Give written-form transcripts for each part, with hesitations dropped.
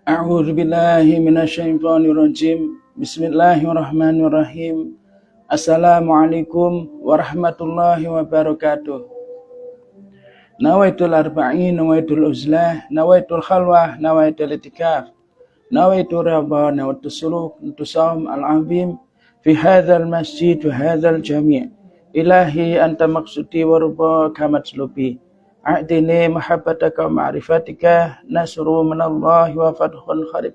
A'udzu billahi minasyaitonir rajim. Bismillahirrahmanirrahim. Assalamualaikum warahmatullahi wabarakatuh. Nawaitul arba'in, nawaitul uzlah, nawaitul khalwah, nawaitul itikaf, nawaitul riyadhah, nawaitul suluk, intusam al-azim fi hadzal masjid wa hadzal jami'. Ilahi anta maqsudi wa rubaka matslubi. A'dini mahabbataka wa ma'rifatika, nasru minallahi wa fathun kharib.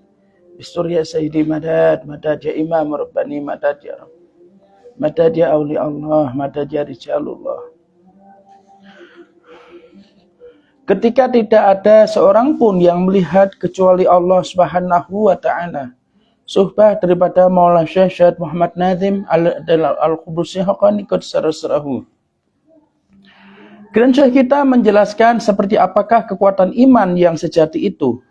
Bistur ya sayyidi madad, madad ya imam rabbani, madad ya Rabb, madad ya awli Allah, madad ya rijalullah. Ketika tidak ada seorang pun yang melihat kecuali Allah Subhanahu wa ta'ala. Suhbah daripada Maulana Syekh Muhammad Nazim Al-Qudusi Haqqani Qudsarasrahu. Grand Syekh kita menjelaskan seperti apakah kekuatan iman yang sejati itu.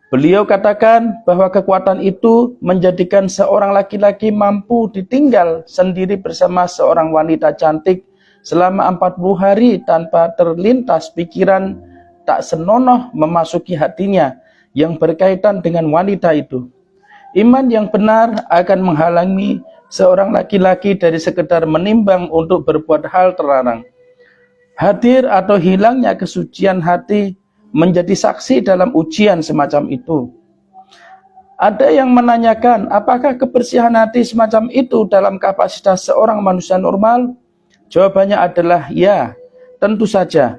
Beliau katakan bahwa kekuatan itu menjadikan seorang laki-laki mampu ditinggal sendiri bersama seorang wanita cantik selama 40 hari tanpa terlintas pikiran tak senonoh memasuki hatinya yang berkaitan dengan wanita itu. Iman yang benar akan menghalangi seorang laki-laki dari sekedar menimbang untuk berbuat hal terlarang. Hadir atau hilangnya kesucian hati menjadi saksi dalam ujian semacam itu. Ada yang menanyakan, apakah kebersihan hati semacam itu dalam kapasitas seorang manusia normal? Jawabannya adalah ya, tentu saja.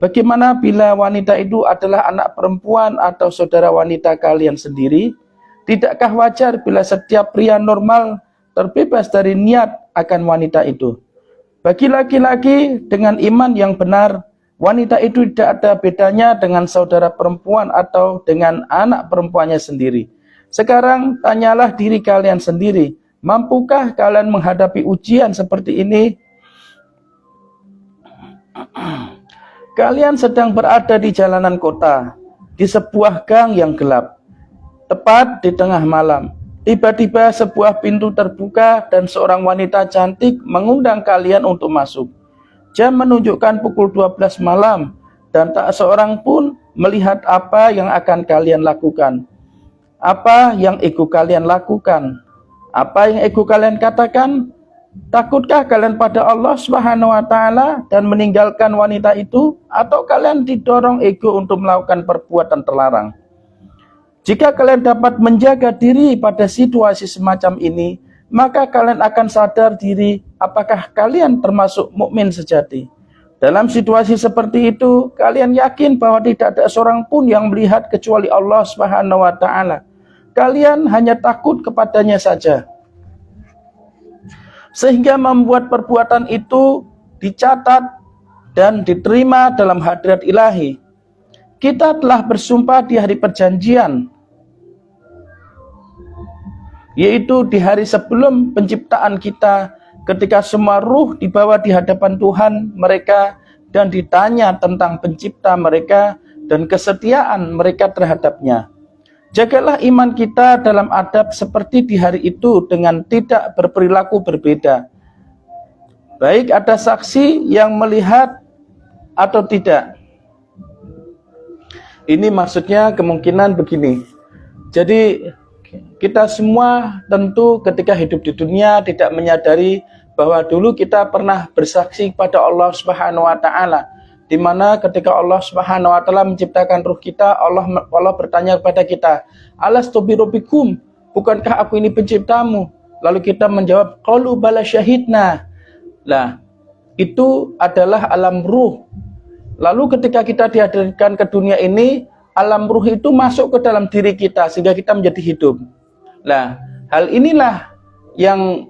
Bagaimana bila wanita itu adalah anak perempuan atau saudara wanita kalian sendiri? Tidakkah wajar bila setiap pria normal terbebas dari niat akan wanita itu? Bagi laki-laki dengan iman yang benar, wanita itu tidak ada bedanya dengan saudara perempuan atau dengan anak perempuannya sendiri. Sekarang tanyalah diri kalian sendiri, mampukah kalian menghadapi ujian seperti ini? Kalian sedang berada di jalanan kota, di sebuah gang yang gelap. Tepat di tengah malam, tiba-tiba sebuah pintu terbuka dan seorang wanita cantik mengundang kalian untuk masuk. Jam menunjukkan pukul 12 malam dan tak seorang pun melihat apa yang akan kalian lakukan. Apa yang ego kalian lakukan? Apa yang ego kalian katakan? Takutkah kalian pada Allah Subhanahu wa ta'ala dan meninggalkan wanita itu? Atau kalian didorong ego untuk melakukan perbuatan terlarang? Jika kalian dapat menjaga diri pada situasi semacam ini, maka kalian akan sadar diri apakah kalian termasuk mukmin sejati. Dalam situasi seperti itu, kalian yakin bahwa tidak ada seorang pun yang melihat kecuali Allah Subhanahu wa ta'ala. Kalian hanya takut kepadanya saja. Sehingga membuat perbuatan itu dicatat dan diterima dalam hadirat ilahi. Kita telah bersumpah di hari perjanjian, yaitu di hari sebelum penciptaan kita, ketika semua ruh dibawa di hadapan Tuhan mereka dan ditanya tentang pencipta mereka dan kesetiaan mereka terhadapnya. Jagalah iman kita dalam adab seperti di hari itu dengan tidak berperilaku berbeda. Baik ada saksi yang melihat atau tidak. Ini maksudnya kemungkinan begini. Jadi kita semua tentu ketika hidup di dunia tidak menyadari bahwa dulu kita pernah bersaksi kepada Allah Subhanahu wa ta'ala, di mana ketika Allah Subhanahu wa ta'ala menciptakan ruh kita, Allah bertanya kepada kita, alastu birabbikum, bukankah aku ini penciptamu? Lalu kita menjawab, qalu bala syahidna. Lah, itu adalah alam ruh. Lalu ketika kita dihadirkan ke dunia ini, alam ruh itu masuk ke dalam diri kita sehingga kita menjadi hidup. Nah, hal inilah yang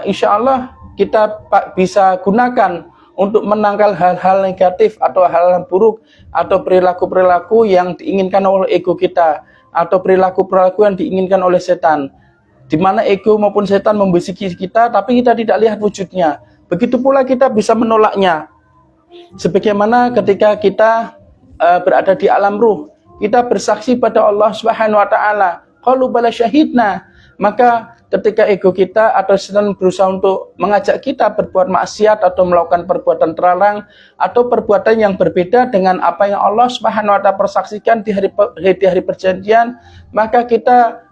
insya Allah kita bisa gunakan untuk menangkal hal-hal negatif atau hal-hal buruk atau perilaku-perilaku yang diinginkan oleh ego kita atau perilaku-perilaku yang diinginkan oleh setan. Di mana ego maupun setan membisiki kita tapi kita tidak lihat wujudnya. Begitu pula kita bisa menolaknya. Sebagaimana ketika kita berada di alam ruh, kita bersaksi pada Allah Subhanahu wa ta'ala, qalu bala syahidna, maka ketika ego kita atau setan berusaha untuk mengajak kita berbuat maksiat atau melakukan perbuatan terlarang atau perbuatan yang berbeda dengan apa yang Allah Subhanahu wa taala persaksikan di hari perjanjian, maka kita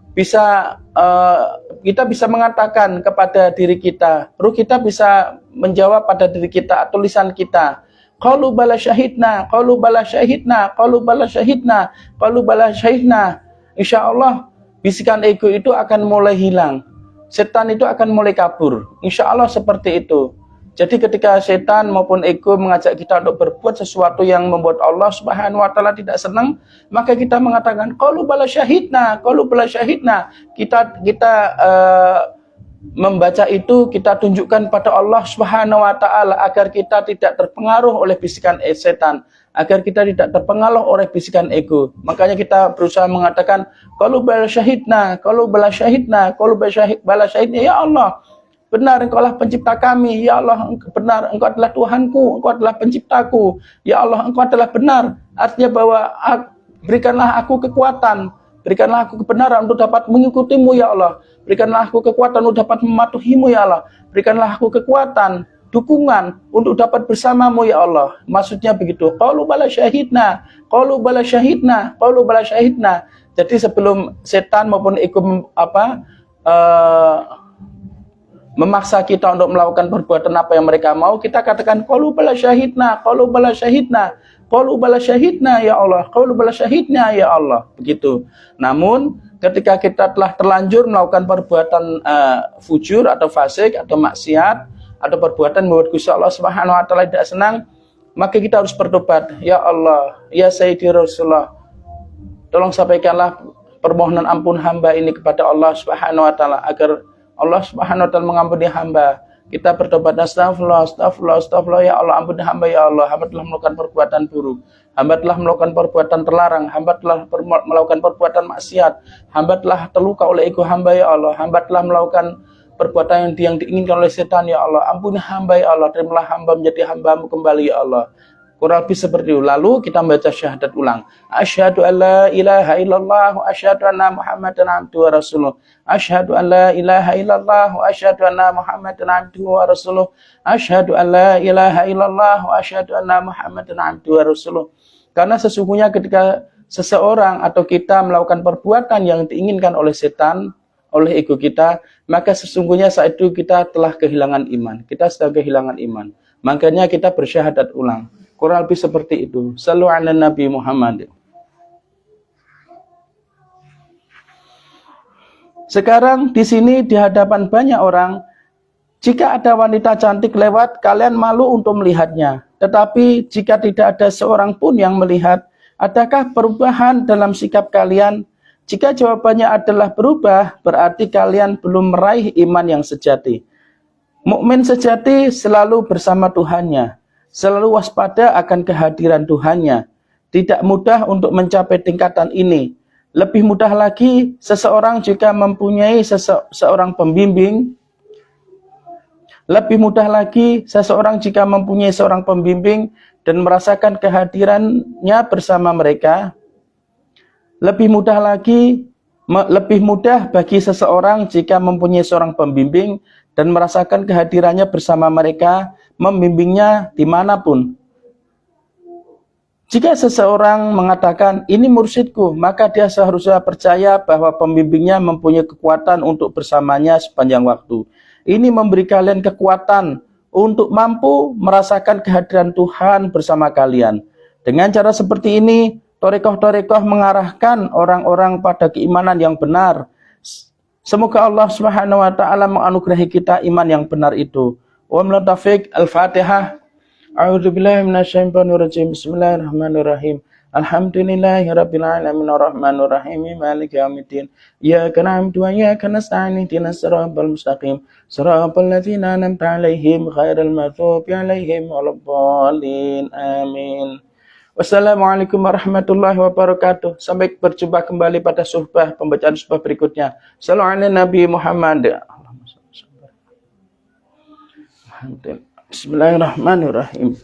bisa mengatakan kepada diri kita, ruh kita bisa menjawab pada diri kita atau lisan kita, qalu bala syahidna, qalu bala syahidna, qalu bala syahidna, qalu bala syahidna. Insyaallah bisikan ego itu akan mulai hilang. Setan itu akan mulai kabur. Insyaallah seperti itu. Jadi ketika setan maupun ego mengajak kita untuk berbuat sesuatu yang membuat Allah Subhanahu wa taala tidak senang, maka kita mengatakan qalu bala syahidna, qalu bala syahidna. Kita membaca itu, kita tunjukkan pada Allah Subhanahu wa taala agar kita tidak terpengaruh oleh bisikan setan, agar kita tidak terpengaruh oleh bisikan ego. Makanya kita berusaha mengatakan qalu bala syahidna, qalu bala syahidna, qalu bala syahidna, ya Allah, benar Engkau lah pencipta kami, ya Allah, benar Engkau adalah Tuhanku, Engkau adalah penciptaku, ya Allah, Engkau adalah benar. Artinya bahwa berikanlah aku kekuatan, berikanlah aku kebenaran untuk dapat mengikutimu, ya Allah. Berikanlah aku kekuatan untuk dapat mematuhimu, ya Allah. Berikanlah aku kekuatan, dukungan untuk dapat bersamamu, ya Allah. Maksudnya begitu. Qalu bala syahidna, qalu bala syahidna, qalu bala syahidna. Jadi sebelum setan maupun ego memaksa kita untuk melakukan perbuatan apa yang mereka mau, kita katakan qalu bala syahidna, qalu bala syahidna, qalu bala syahidna, ya Allah, qalu bala syahidna, ya Allah. Begitu. Namun ketika kita telah terlanjur melakukan perbuatan fujur atau fasik atau maksiat atau perbuatan membuat Gusti Allah Subhanahu wa taala tidak senang, maka kita harus bertobat. Ya Allah, ya Sayyidi Rasulullah, tolong sampaikanlah permohonan ampun hamba ini kepada Allah Subhanahu wa taala agar Allah Subhanahu wa taala mengampuni hamba. Kita bertobat, astagfirullah, astagfirullah, astagfirullah, ya Allah, ampuni hamba, ya Allah, hamba telah melakukan perbuatan buruk, hamba telah melakukan perbuatan terlarang, hamba telah melakukan perbuatan maksiat, hamba telah terluka oleh ego hamba, ya Allah, hamba telah melakukan perbuatan yang diinginkan oleh setan, ya Allah, ampuni hamba, ya Allah, terimalah hamba menjadi hamba-Mu kembali, ya Allah. Kurang lebih seperti itu. Lalu kita membaca syahadat ulang. Asyhadu an la ilaha illallah wa asyhadu anna Muhammadan abduhu wa rasuluh. Asyhadu an la ilaha illallah wa asyhadu anna Muhammadan abduhu wa rasuluh. Asyhadu an la ilaha illallah wa asyhadu anna Muhammadan abduhu wa rasuluh. Karena sesungguhnya ketika seseorang atau kita melakukan perbuatan yang diinginkan oleh setan, oleh ego kita, maka sesungguhnya saat itu kita telah kehilangan iman. Kita sudah kehilangan iman. Makanya kita bersyahadat ulang. Kurang lebih seperti itu. Shallu ala Nabi Muhammad. Sekarang di sini di hadapan banyak orang, jika ada wanita cantik lewat, kalian malu untuk melihatnya. Tetapi jika tidak ada seorang pun yang melihat, adakah perubahan dalam sikap kalian? Jika jawabannya adalah berubah, berarti kalian belum meraih iman yang sejati. Mukmin sejati selalu bersama Tuhannya, selalu waspada akan kehadiran Tuhannya. Tidak mudah untuk mencapai tingkatan ini. Lebih mudah lagi seseorang jika mempunyai seorang pembimbing. Lebih mudah lagi seseorang jika mempunyai seorang pembimbing dan merasakan kehadirannya bersama mereka. Lebih mudah bagi seseorang jika mempunyai seorang pembimbing dan merasakan kehadirannya bersama mereka, membimbingnya dimanapun. Jika seseorang mengatakan, ini mursyidku, maka dia seharusnya percaya bahwa pembimbingnya mempunyai kekuatan untuk bersamanya sepanjang waktu. Ini memberi kalian kekuatan untuk mampu merasakan kehadiran Tuhan bersama kalian. Dengan cara seperti ini, Torekoh-torekoh mengarahkan orang-orang pada keimanan yang benar. Semoga Allah Subhanahu wa taala menganugerahi kita iman yang benar itu. Wa billahi taufiq. Al-Fatihah. A'udzubillahi minasyaitonir rajim. Bismillahirrahmanirrahim. Alhamdulillahirabbil alamin arrahmanir rahim maliki yaumiddin. Iyyaka na'budu wa iyyaka nasta'in ihdinas siratal mustaqim. Siratal ladzina an'amta 'alaihim ghairil maghdubi 'alaihim waladdallin. Amin. Wassalamualaikum warahmatullahi wabarakatuh. Sampai berjumpa kembali pada pembacaan suhbah berikutnya. Sallallahu ala Nabi Muhammad. Bismillahirrahmanirrahim.